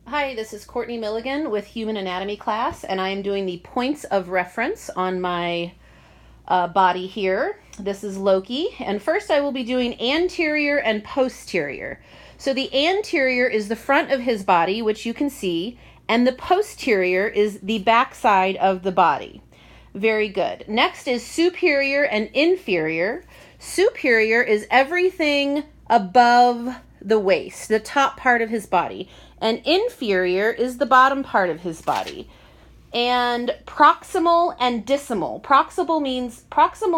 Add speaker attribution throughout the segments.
Speaker 1: Hi, this is Courtney Milligan with Human Anatomy class, and I am doing the points of reference on my body here. This is Loki, and first I will be doing anterior and posterior. So the anterior is the front of his body, which you can see, and the posterior is the back side of the body. Very good. Next is superior and inferior. Superior is everything above the waist, the top part of his body. And inferior is the bottom part of his body. And proximal and distal. Proximal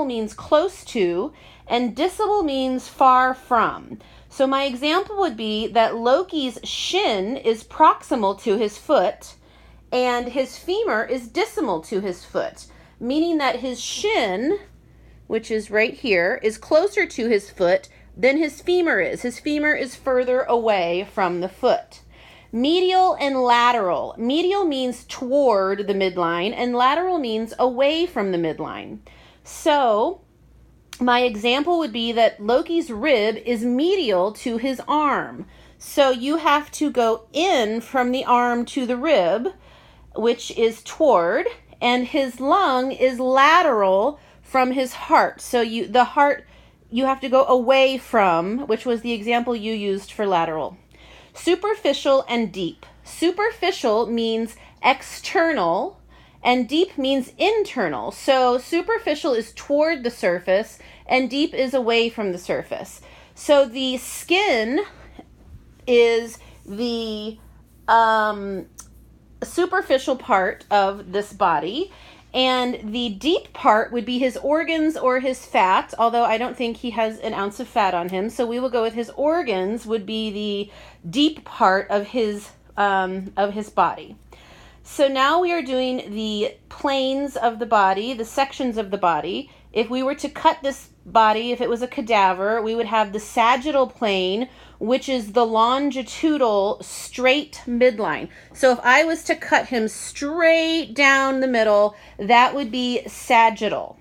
Speaker 1: means close to, and distal means far from. So my example would be that Loki's shin is proximal to his foot, and his femur is distal to his foot, meaning that his shin, which is right here, is closer to his foot than his femur is. His femur is further away from the foot. Medial and lateral. Medial means toward the midline, and lateral means away from the midline. So my example would be that Loki's rib is medial to his arm. So you have to go in from the arm to the rib, which is toward, and his lung is lateral from his heart. So the heart you have to go away from, which was the example you used for lateral. Superficial and deep. Superficial means external, and deep means internal. So superficial is toward the surface, and deep is away from the surface. So the skin is the superficial part of this body, and the deep part would be his organs or his fat, although I don't think he has an ounce of fat on him. So we will go with his organs would be the deep part of his body. So now we are doing the planes of the body, the sections of the body. If we were to cut this body, if it was a cadaver, we would have the sagittal plane, which is the longitudinal straight midline. So if I was to cut him straight down the middle, that would be sagittal.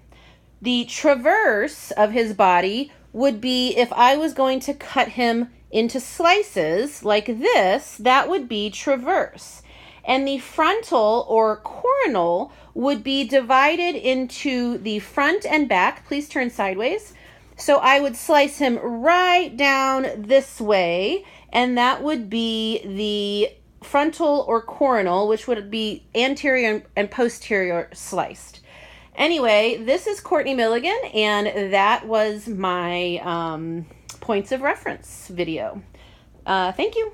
Speaker 1: The transverse of his body would be, if I was going to cut him into slices like this, that would be transverse. And the frontal or coronal would be divided into the front and back. Please turn sideways. So I would slice him right down this way, and that would be the frontal or coronal, which would be anterior and posterior sliced. Anyway, this is Courtney Milligan, and that was my points of reference video. Thank you.